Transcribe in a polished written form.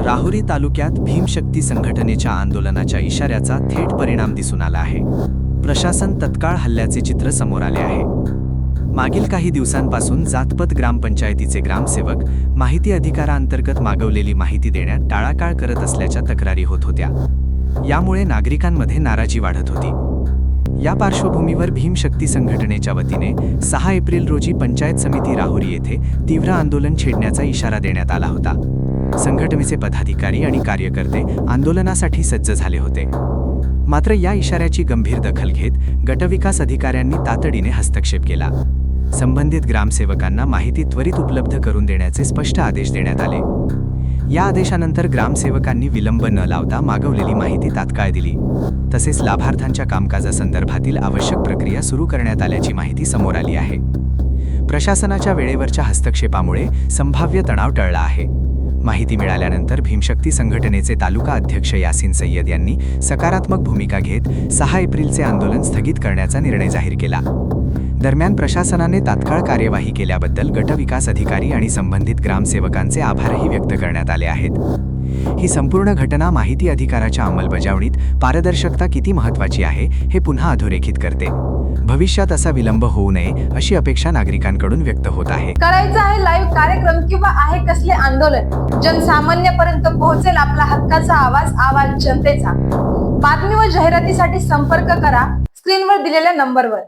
राहुरी तालुक्यात भीमशक्ती संघटनेच्या आंदोलनाच्या इशाऱ्याचा थेट परिणाम दिसून आला आहे। प्रशासन तत्काळ हल्ल्याचे चित्र समोर आले आहे। मागील काही दिवसांपासून जातपत ग्रामपंचायतीचे ग्रामसेवक माहिती अधिकारांतर्गत मागवलेली माहिती देण्यात टाळाटाळ करत असल्याच्या तक्रारी होत होत्या। यामुळे नागरिकांमध्ये नाराजी वाढत होती। या पार्श्वभूमीवर भीमशक्ती संघटनेच्या वतीने 6 एप्रिल रोजी पंचायत समिती राहुरी येथे तीव्र आंदोलन छेडण्याचा इशारा देण्यात आला होता। संघटनेचे पदाधिकारी आणि कार्यकर्ते आंदोलनासाठी सज्ज झाले होते। मात्र या इशाऱ्याची गंभीर दखल घेत गटविकास अधिकाऱ्यांनी तातडीने हस्तक्षेप केला। संबंधित ग्रामसेवकांना माहिती त्वरित उपलब्ध करून देण्याचे स्पष्ट आदेश देण्यात आले। या आदेशानंतर ग्रामसेवकांनी विलंब न लावता मागवलेली माहिती तात्काळ दिली। तसेच लाभार्थ्यांच्या कामकाजासंदर्भातील आवश्यक प्रक्रिया सुरू करण्यात आल्याची माहिती समोर आली आहे। प्रशासनाच्या वेळेवरच्या हस्तक्षेपामुळे संभाव्य तणाव टळला आहे। माहिती मिळाल्यानंतर भीमशक्ती संघटनेचे तालुका अध्यक्ष यासीन सय्यद यांनी सकारात्मक भूमिका घेत 6 एप्रिलचे आंदोलन स्थगित करण्याचा निर्णय जाहीर केला। दरम्यान प्रशासनाने तात्काळ कार्यवाही केल्याबद्दल गटविकास अधिकारी आणि संबंधित ग्रामसेवकांचे आभारही व्यक्त करण्यात आले आहेत। ही संपूर्ण घटना माहिती अधिकाराच्या अंमलबजावणीत पारदर्शकता किती महत्त्वाची आहे हे पुन्हा अधोरेखित करते। भविष्यात असा विलंब होऊ नये अशी अपेक्षा नागरिकांकडून व्यक्त होत आहे। करायचा आहे लाईव्ह कार्यक्रम किंवा आहे कसले आंदोलन, जनसामान्यपर्यंत पोहोचेल आपला हक्काचा आवाज जनतेचा। बातमी व जाहिरातीसाठी संपर्क करा स्क्रीनवर दिलेल्या नंबरवर।